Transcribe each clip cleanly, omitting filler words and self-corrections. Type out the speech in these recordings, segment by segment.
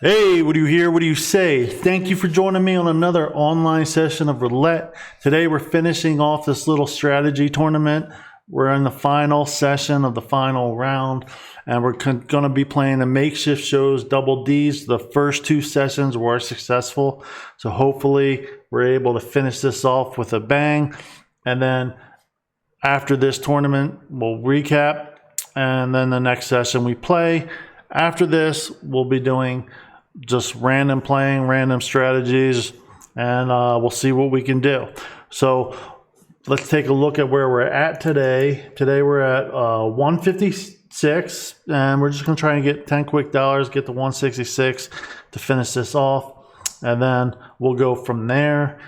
Hey, what do you hear? What do you say? Thank you for joining me on another online session of Roulette. Today we're finishing off this little strategy tournament. We're in the final session of the final round, and we're going to be playing the Makeshift shows double D's. The first two sessions were successful, so hopefully we're able to finish this off with a bang. And then after this tournament, we'll recap, and then the next session we play. After this, we'll be doing just random playing, random strategies, and we'll see what we can do. So let's take a look at where we're at today. Today we're at 156, and we're just going to try and get 10 quick dollars, get to 166 to finish this off, and then we'll go from there.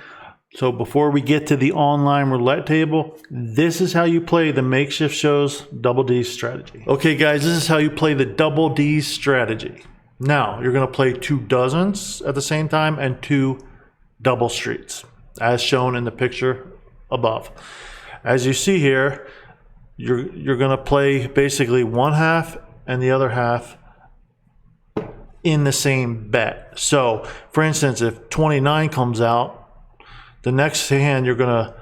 So before we get to the online roulette table, this is how you play the Makeshift shows double D strategy. Okay guys, this is how you play the double D strategy. Now you're going to play 2 dozens at the same time and 2 double streets as shown in the picture above. As you see here, you're going to play basically one half and the other half in the same bet. So for instance, if 29 comes out, the next hand you're going to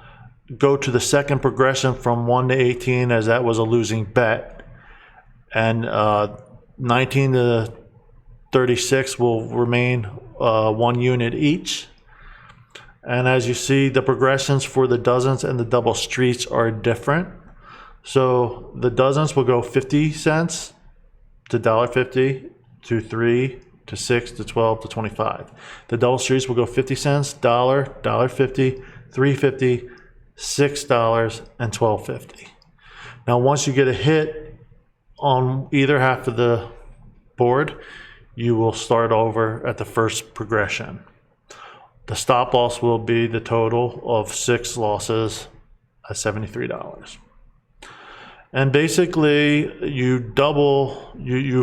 go to the second progression from 1 to 18, as that was a losing bet, and 19 to 36 will remain 1 unit each. And as you see, the progressions for the dozens and the double streets are different. So the dozens will go 50 cents to $1.50 to 3 to 6 to 12 to 25. The double streets will go 50 cents, $1, $1.50, $3.50, $6, and $12.50. Now once you get a hit on either half of the board, you will start over at the first progression. The stop loss will be the total of 6 losses at $73. And basically you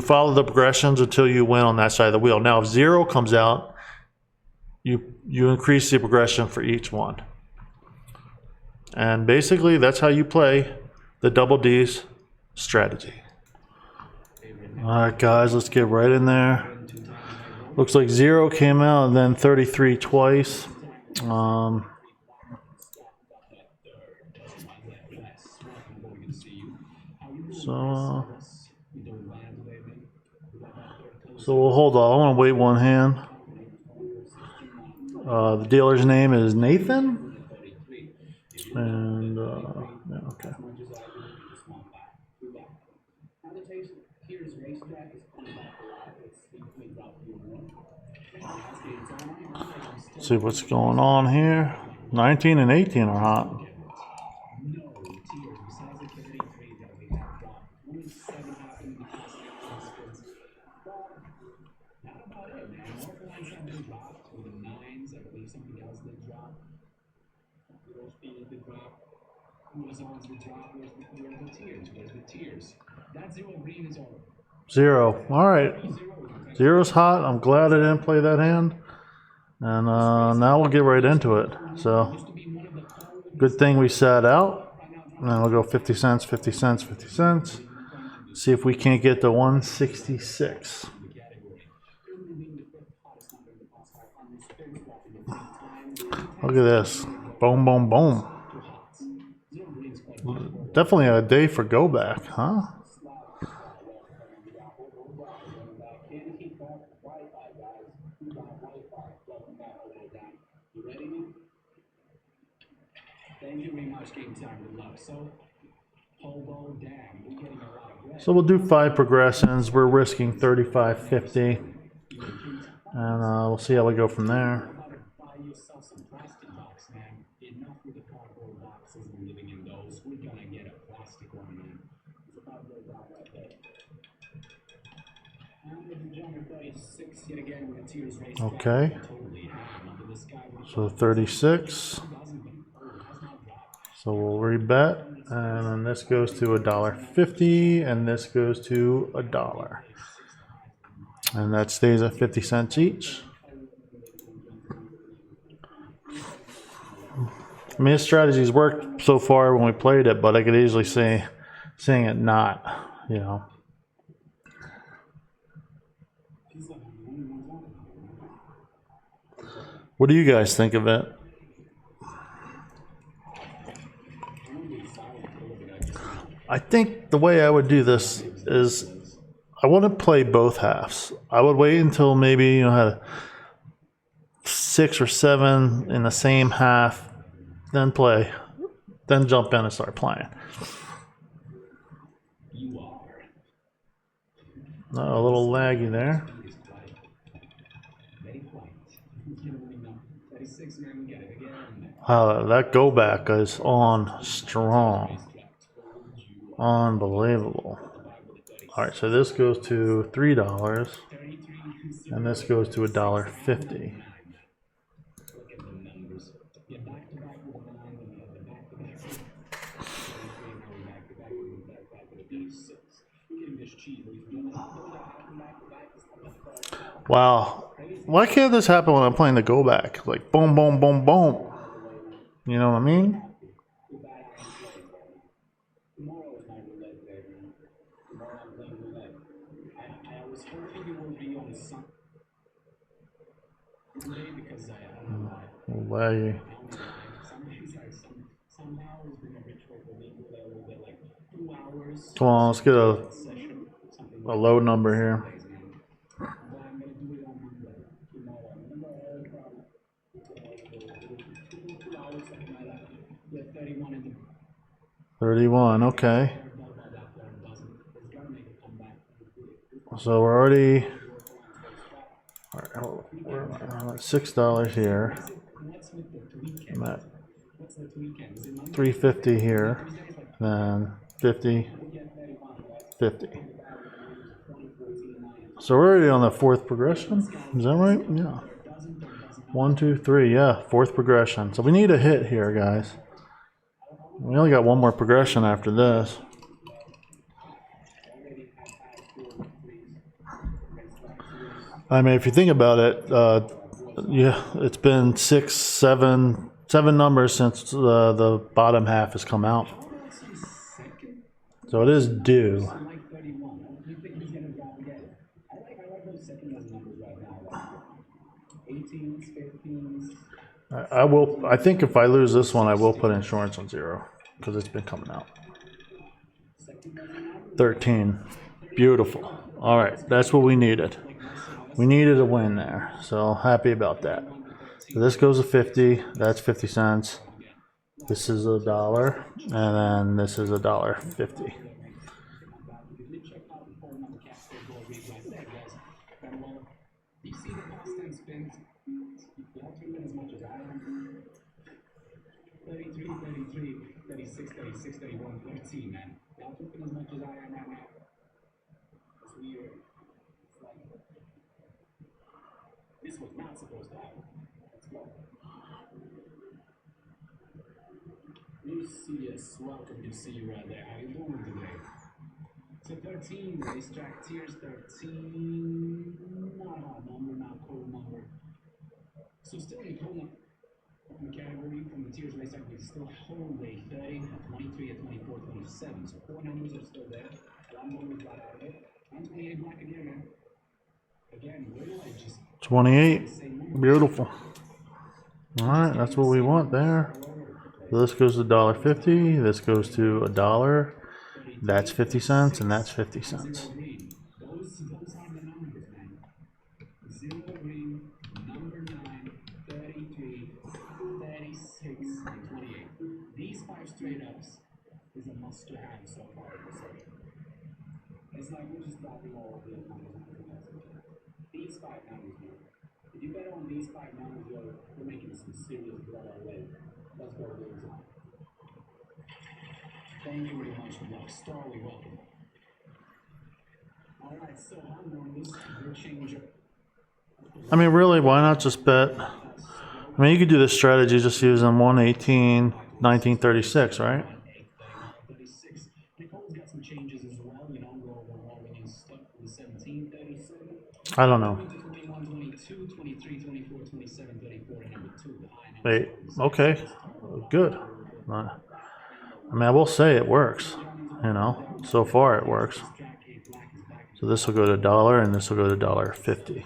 follow the progressions until you win on that side of the wheel. Now if 0 comes out, you increase the progression for each one. And basically that's how you play the double D's strategy. Alright guys, let's get right in there. Looks like 0 came out and then 33 twice. So we'll hold on. I want to wait one hand. The dealer's name is Nathan. And, yeah, okay. See what's going on here. 19 and 18 are hot. Zero. All right. 0's hot. I'm glad I didn't play that hand. And now we'll get right into it. So good thing we sat out. And then we'll go 50 cents, 50 cents, 50 cents. See if we can't get to 166. Look at this. Boom, boom, boom. Definitely a day for go back, huh? So we'll do 5 progressions. We're risking $35.50, and we'll see how we go from there. Okay, so 36. So we'll rebet, and then this goes to $1.50, and this goes to $1, and that stays at 50 cents each. I mean, this strategy's worked so far when we played it, but I could easily see seeing it not, you know. What do you guys think of it? I think the way I would do this is I wouldn't play both halves. I would wait until maybe had 6 or 7 in the same half, then play, then jump in and start playing. A little laggy there. That go back is on strong. Unbelievable. All right, so this goes to $3, and this goes to $1.50. Wow. Why can't this happen when I'm playing the go back? Like boom, boom, boom, boom. You know what I mean? Laggy. Come on, let's get a low number here. $31, okay. So we're already we're at $6 here. I'm at $3.50 here, then 50, 50. So we're already on the 4th progression. Is that right? Yeah. 1, 2, 3. Yeah, 4th progression. So we need a hit here, guys. We only got one more progression after this. I mean, if you think about it, yeah, it's been 6, 7 numbers since the bottom half has come out. So it is due. I will. I think if I lose this one, I will put insurance on 0 because it's been coming out. 13. Beautiful. All right, that's what we needed. We needed a win there, so happy about that. So this goes to 50. That's 50 cents. This is $1, and then this is $1.50. This was not supposed to happen. Let's go. Lucius, welcome to see you right there. How you doing today? So 13, racetrack tiers 13. Not hot number, not cold number. So still in cold category from the tiers racetrack, we still hold a 30, a 23, a 24, 27. So 4 numbers are still there. One number's right out of it. 28 black again, man. Again, really like just 28. Beautiful. All right, that's what we want there. So this goes to $1.50. This goes to $1. That's 50 cents, and that's 50 cents. those are the numbers, man. 0 green, number 9, 33, 36, and 28. These 5 straight ups is a must to have so far in the session. It's like we're just dropping all of the numbers. These 5 numbers, man. If you bet on these 5 numbers, we're making some serious blood already. Let's go to the top. Thank you very much, Block Star. We welcome. All right, so I'm on this change. I mean, really, why not just bet? I mean, you could do this strategy just using 118, 1936, right? 36. Nicole's got some changes as well. You know, we're getting stuck with 1737. I don't know. 21, 22, 23, 24, 27, 34, and number 2. Wait, okay, good. I mean, I will say it works, you know, so far it works. So this will go to $1, and this will go to $1.50.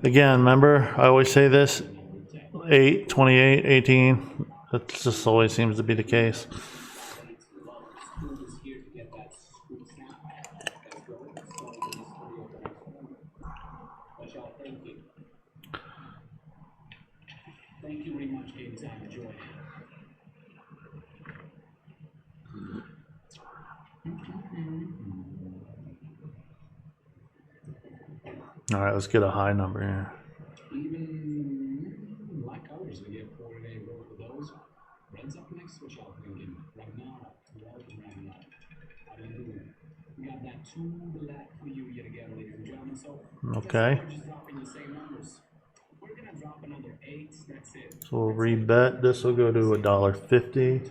Again, remember, I always say this, 8, 28, 18. That just always seems to be the case. School is here to get that school snap. Let's go. So this video for next one. But y'all, thank you. Thank you very much, game time. Enjoy. All right, let's get a high number here. Even black colors, we get 4 today. Roll for those. Red's up next. What y'all thinking? Right now, right now. Hallelujah. We got that 2 black for you yet again, ladies and gentlemen. So Okay. we're just dropping the same numbers. We're gonna drop another 8. That's it. So we'll rebet. This will go to $1.50,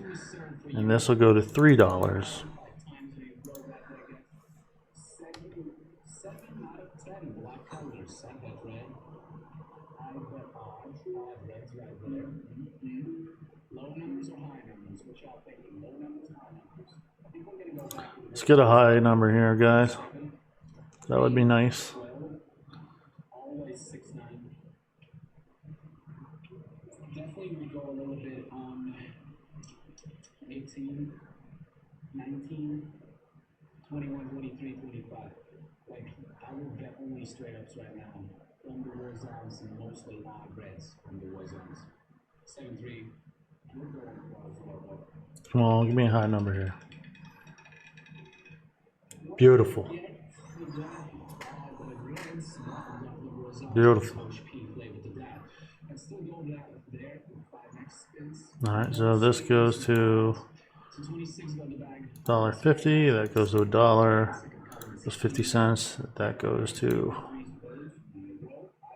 and this will go to $3. 7 out of 10 black colors. I bet red. I bet orange. Red's right there. Low numbers or high numbers? What y'all thinking? Low numbers or high numbers? I think we're gonna go back to Let's get a high number here, guys. That would be nice. 12. Always 6-9. Definitely we go a little bit on 18, 19, 21, 23, 25. Like, I will get only straight ups right now from the war zones and mostly odd reds from the war zones. 7-3. We're going for Come on, give me a high number here. Beautiful. Beautiful. All right, so this goes to $1.50. That goes to $1. That's 50 cents. That goes to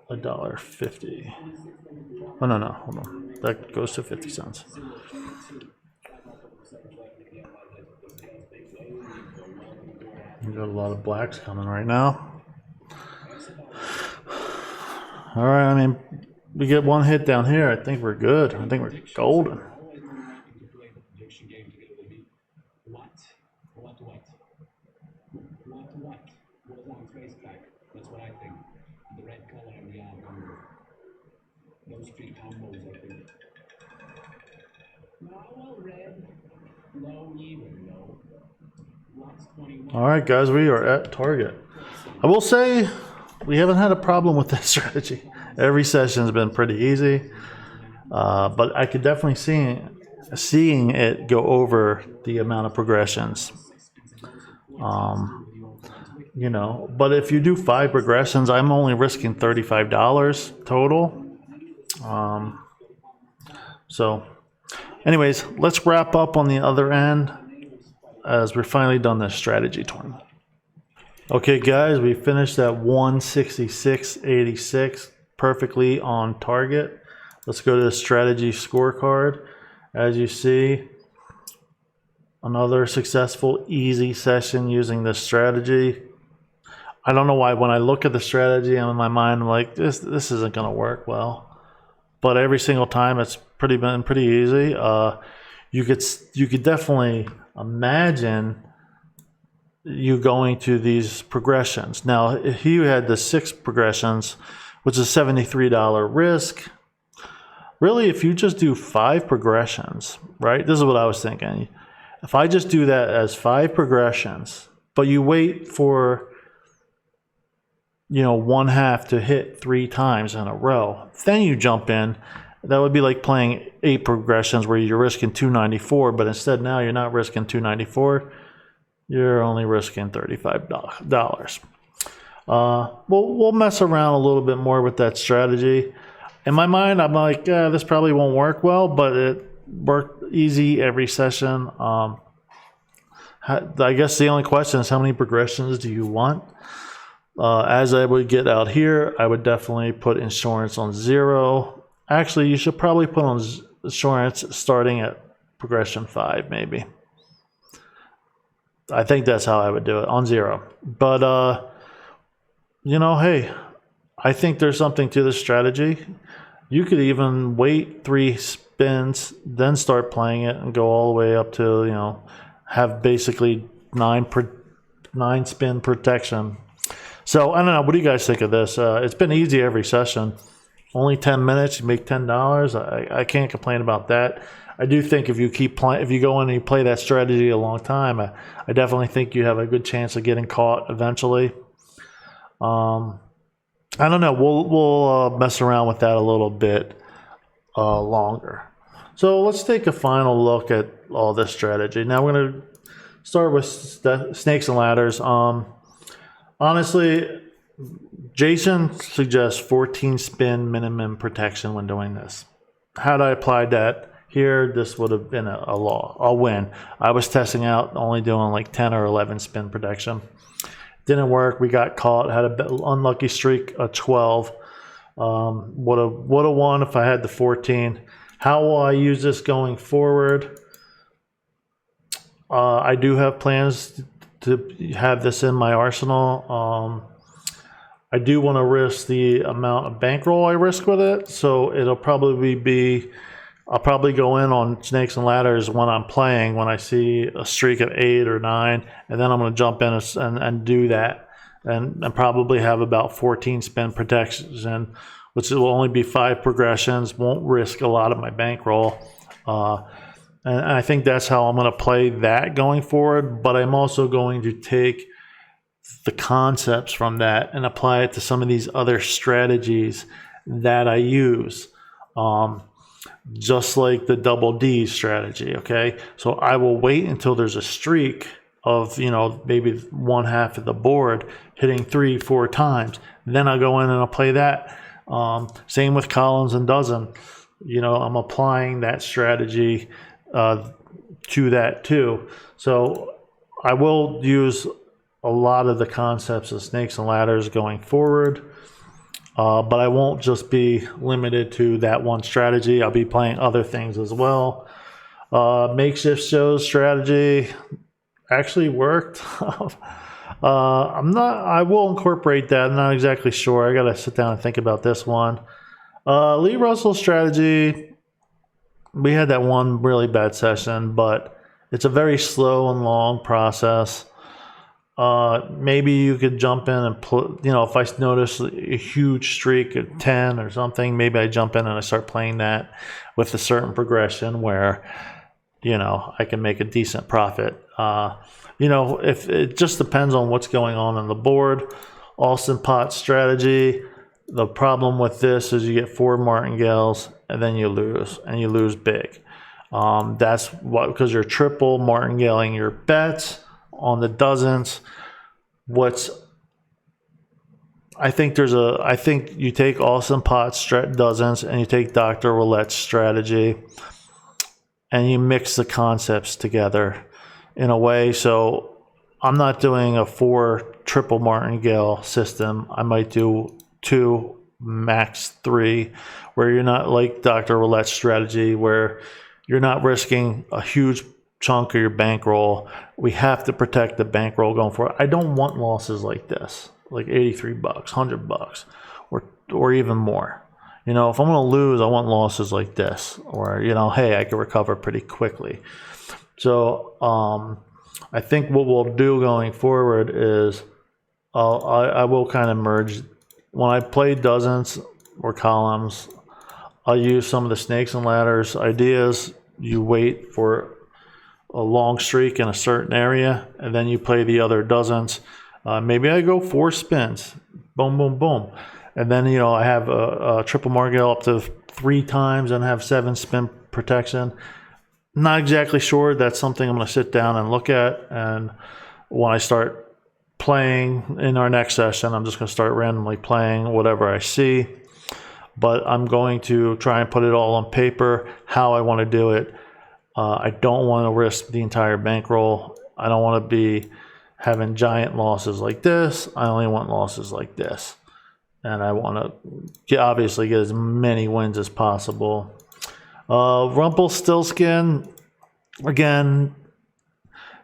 $1.50. Oh no, hold on. That goes to 50 cents. We got a lot of blacks coming right now. All right, I mean, we get one hit down here. I think we're good. I think we're golden. That's what I think. The red color and the odd number. Those 3 combos, I think. No, well, red. Low, even low. Lots 21. All right, guys, we are at target. I will say we haven't had a problem with this strategy. Every session has been pretty easy, but I could definitely seeing it go over the amount of progressions. You know, but if you do 5 progressions, I'm only risking $35 total. So anyways, let's wrap up on the other end as we're finally done this strategy tournament. Okay, guys, we finished at 166.86, perfectly on target. Let's go to the strategy scorecard. As you see, another successful, easy session using this strategy. I don't know why when I look at the strategy, I'm in my mind, I'm like, this isn't going to work well. But every single time, it's been pretty easy. You could definitely imagine you going to these progressions. Now, if you had the 6 progressions, which is $73 risk, really, if you just do 5 progressions, right? This is what I was thinking. If I just do that as 5 progressions, but you wait for, you know, 1/2 to hit 3 times in a row, then you jump in. That would be like playing 8 progressions where you're risking $294, but instead now you're not risking $294. You're only risking $35. We'll mess around a little bit more with that strategy. In my mind, I'm like, this probably won't work well, but it worked easy every session. I guess the only question is how many progressions do you want? As I would get out here, I would definitely put insurance on 0. Actually, you should probably put on insurance starting at progression 5, maybe. I think that's how I would do it, on 0. But, you know, hey, I think there's something to this strategy. You could even wait 3 spins, then start playing it and go all the way up to, you know, have basically 9 spin protection. So I don't know. What do you guys think of this? It's been easy every session. Only 10 minutes, you make $10. I can't complain about that. I do think if you keep playing, if you go in and you play that strategy a long time, I definitely think you have a good chance of getting caught eventually. I don't know. We'll mess around with that a little bit longer. So let's take a final look at all this strategy. Now we're going to start with snakes and ladders. Honestly, Jason suggests 14 spin minimum protection when doing this. Had I applied that here, this would have been a win. I was testing out only doing like 10 or 11 spin protection. Didn't work. We got caught. Had an unlucky streak of 12. Would have won if I had the 14. How will I use this going forward? I do have plans to have this in my arsenal. I do want to risk the amount of bankroll I risk with it, so it'll probably be, I'll probably go in on snakes and ladders when I'm playing, when I see a streak of 8 or 9, and then I'm going to jump in and do that, and probably have about 14 spin protections, and which will only be 5 progressions, won't risk a lot of my bankroll. And I think that's how I'm going to play that going forward, but I'm also going to take the concepts from that and apply it to some of these other strategies that I use. Just like the double D strategy, okay? So I will wait until there's a streak of, maybe one half of the board hitting 3-4 times. Then I'll go in and I'll play that. Same with columns and dozen. I'm applying that strategy to that too. So I will use a lot of the concepts of snakes and ladders going forward. But I won't just be limited to that one strategy. I'll be playing other things as well. Makeshift shows strategy actually worked. I will incorporate that. I'm not exactly sure. I got to sit down and think about this one. Lee Russell's strategy, we had that one really bad session, but it's a very slow and long process. Maybe you could jump in and if I notice a huge streak of 10 or something, maybe I jump in and I start playing that with a certain progression where, I can make a decent profit. If it just depends on what's going on the board. Austin Pot strategy. The problem with this is you get 4 martingales and then you lose big. That's because you're triple martingaling your bets on the dozens. I think you take Austin Potts dozens and you take Dr. Roulette's strategy and you mix the concepts together in a way. So I'm not doing a 4 triple martingale system. I might do 2, max 3, where you're not like Dr. Roulette's strategy, where you're not risking a huge chunk of your bankroll. We have to protect the bankroll going forward. I don't want losses like this, like $83, $100, or even more. If I'm going to lose, I want losses like this, or hey, I can recover pretty quickly. So I think what we'll do going forward is I will kind of merge. When I play dozens or columns, I'll use some of the snakes and ladders ideas. You wait for a long streak in a certain area, and then you play the other dozens. Maybe I go 4 spins, boom, boom, boom, and then I have a triple martingale up to 3 times and have 7 spin protection. Not exactly sure. That's something I'm going to sit down and look at, and when I start playing in our next session, I'm just going to start randomly playing whatever I see. But I'm going to try and put it all on paper, how I want to do it. I don't want to risk the entire bankroll. I don't want to be having giant losses like this. I only want losses like this. And I want to obviously get as many wins as possible. Rumpelstiltskin, again,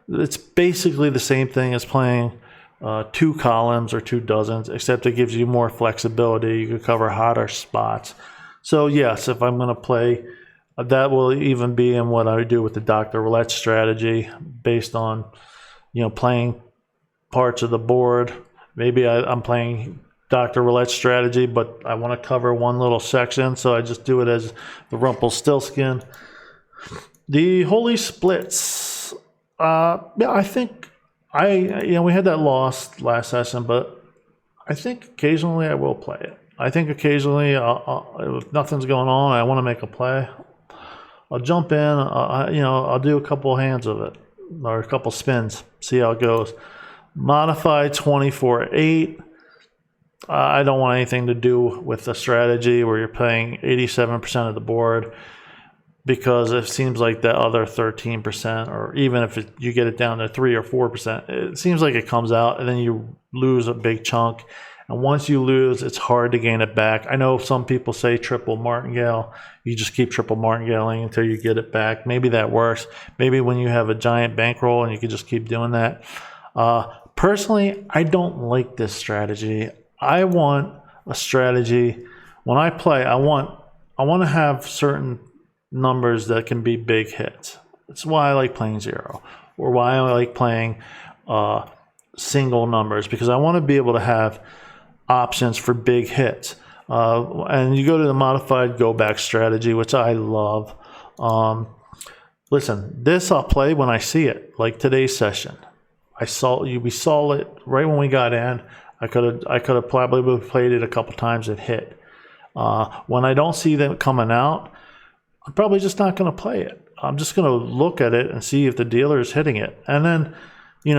it's basically the same thing as playing 2 columns or 2 dozens, except it gives you more flexibility. You can cover hotter spots. So yes, if I'm going to play, that will even be in what I do with the Dr. Roulette strategy, based on playing parts of the board maybe I'm playing Dr. Roulette's strategy, but I want to cover one little section, so I just do it as the Rumpelstiltskin. The Holy Splits. Yeah, I think we had that loss last session, but I think occasionally I will play it. I think occasionally, if nothing's going on, I want to make a play, I'll jump in. I'll do a couple hands of it or a couple spins, see how it goes. Modify 24-8. I don't want anything to do with the strategy where you're playing 87% of the board, because it seems like the other 13%, or even if you get it down to 3 or 4%, it seems like it comes out and then you lose a big chunk. And once you lose, it's hard to gain it back. I know some people say triple martingale. You just keep triple martingaleing until you get it back. Maybe that works. Maybe when you have a giant bankroll and you can just keep doing that. Personally, I don't like this strategy. I want a strategy. When I play, I want to have certain numbers that can be big hits. That's why I like playing zero, or why I like playing single numbers, because I want to be able to have options for big hits. And you go to the modified go back strategy, which I love. Listen, this I'll play when I see it, like today's session. We saw it right when we got in. I could have probably played it a couple times. It hit. When I don't see them coming out, I'm probably just not going to play it. I'm just going to look at it and see if the dealer is hitting it. And then, you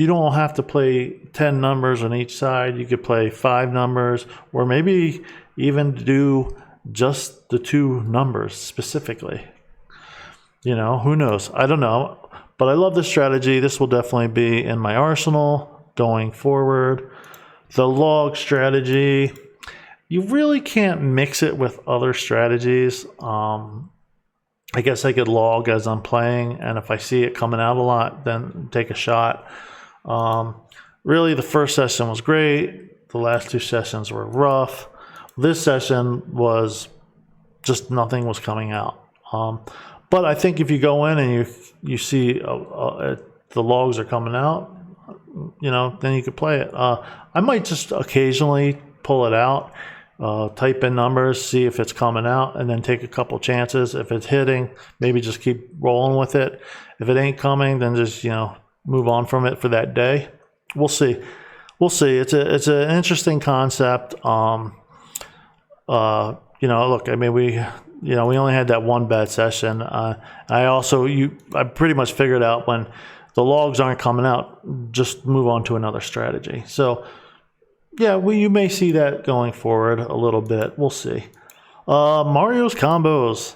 don't have to play 10 numbers on each side. You could play 5 numbers, or maybe even do just the 2 numbers specifically. Who knows? I don't know. But I love this strategy. This will definitely be in my arsenal going forward. The log strategy, you really can't mix it with other strategies. I guess I could log as I'm playing, and if I see it coming out a lot, then take a shot. Really, the first session was great. The last 2 sessions were rough. This session was just nothing was coming out. But I think if you go in and you see the logs are coming out, then you could play it. I might just occasionally pull it out, type in numbers, see if it's coming out, and then take a couple chances. If it's hitting, maybe just keep rolling with it. If it ain't coming, then just move on from it for that day. We'll see. It's an interesting concept. Look, I mean, we only had that one bad session. I pretty much figured out when the logs aren't coming out, just move on to another strategy. So yeah, you may see that going forward a little bit. We'll see. Mario's combos.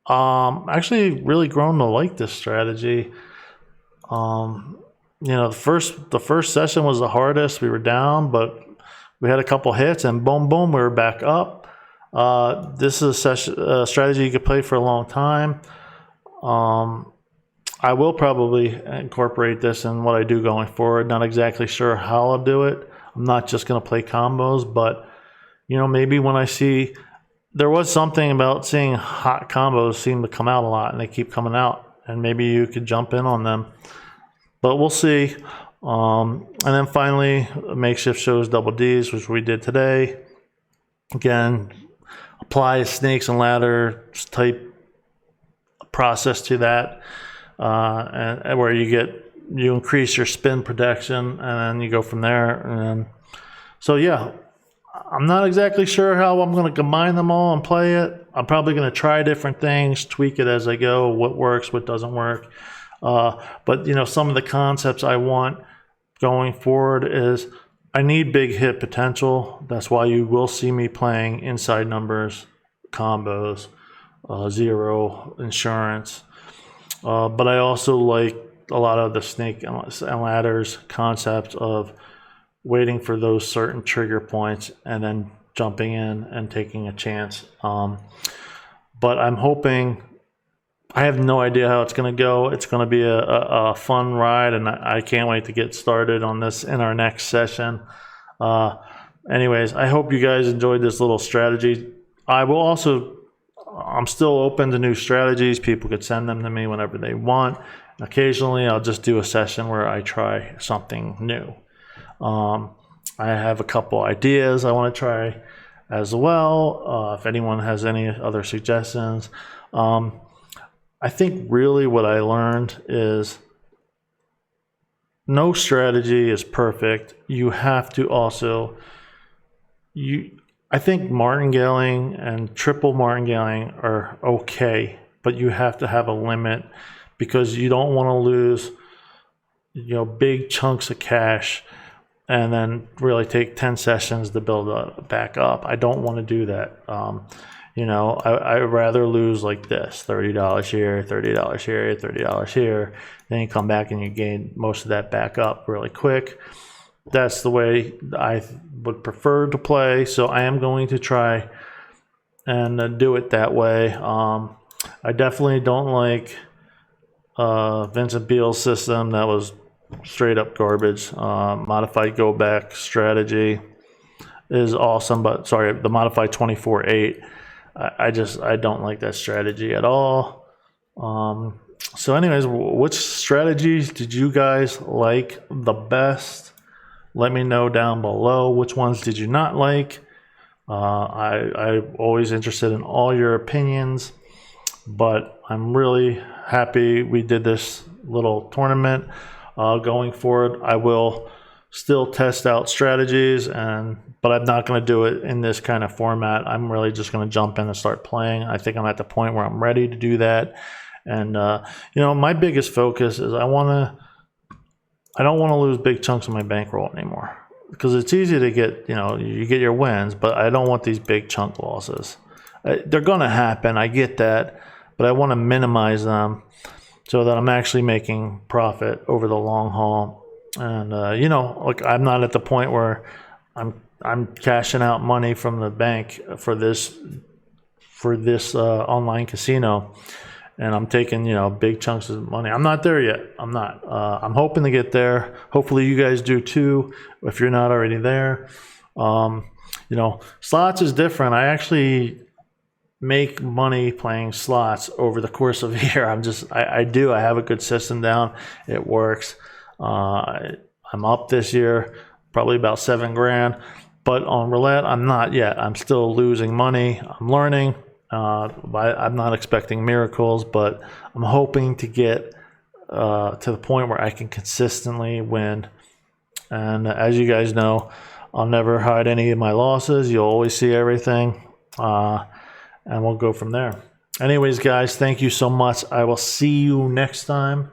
Actually really grown to like this strategy. The first session was the hardest. We were down, but we had a couple hits, and boom, boom, we were back up. This is a strategy you could play for a long time. I will probably incorporate this in what I do going forward. Not exactly sure how I'll do it. I'm not just going to play combos, but maybe when I see, there was something about seeing hot combos seem to come out a lot, and they keep coming out, and maybe you could jump in on them. But we'll see. And then finally, Makeshift shows double Ds, which we did today. Again, apply a snakes and ladders type process to that, and where you increase your spin protection, and then you go from there. And so yeah, I'm not exactly sure how I'm going to combine them all and play it. I'm probably going to try different things, tweak it as I go, what works, what doesn't work. But some of the concepts I want going forward is I need big hit potential. That's why you will see me playing inside numbers, combos, zero, insurance. But I also like a lot of the snake and ladders concept of waiting for those certain trigger points and then jumping in and taking a chance. But I'm hoping, I have no idea how it's going to go. It's going to be a fun ride, and I can't wait to get started on this in our next session. Anyways, I hope you guys enjoyed this little strategy. I will also, I'm still open to new strategies. People could send them to me whenever they want. Occasionally, I'll just do a session where I try something new. I have a couple ideas I want to try as well. If anyone has any other suggestions. I think really what I learned is no strategy is perfect. You have to also, I think martingaling and triple martingaling are okay, but you have to have a limit because you don't want to lose, big chunks of cash and then really take 10 sessions to build back up. I don't want to do that. I'd rather lose like this, $30 here, $30 here, $30 here. Then you come back and you gain most of that back up really quick. That's the way I would prefer to play. So I am going to try and do it that way. I definitely don't like Vincent Beale's system. That was straight up garbage. Modified go back strategy is awesome, but sorry, the modified 24-8. I don't like that strategy at all. So anyways, which strategies did you guys like the best? Let me know down below. Which ones did you not like? I'm always interested in all your opinions, but I'm really happy we did this little tournament. Going forward, I will still test out strategies, but I'm not going to do it in this kind of format. I'm really just going to jump in and start playing. I think I'm at the point where I'm ready to do that. And my biggest focus is I don't want to lose big chunks of my bankroll anymore, because it's easy to get, you get your wins, but I don't want these big chunk losses. They're going to happen. I get that, but I want to minimize them so that I'm actually making profit over the long haul. And I'm not at the point where I'm cashing out money from the bank for this online casino, and I'm taking big chunks of money. I'm not there yet. I'm not. I'm hoping to get there. Hopefully you guys do too, if you're not already there. Slots is different. I actually make money playing slots over the course of a year. I have a good system down. It works. I'm up this year, probably about $7,000, but on roulette, I'm not yet. I'm still losing money. I'm learning. I'm not expecting miracles, but I'm hoping to get to the point where I can consistently win. And as you guys know, I'll never hide any of my losses. You'll always see everything. And we'll go from there. Anyways, guys, thank you so much. I will see you next time.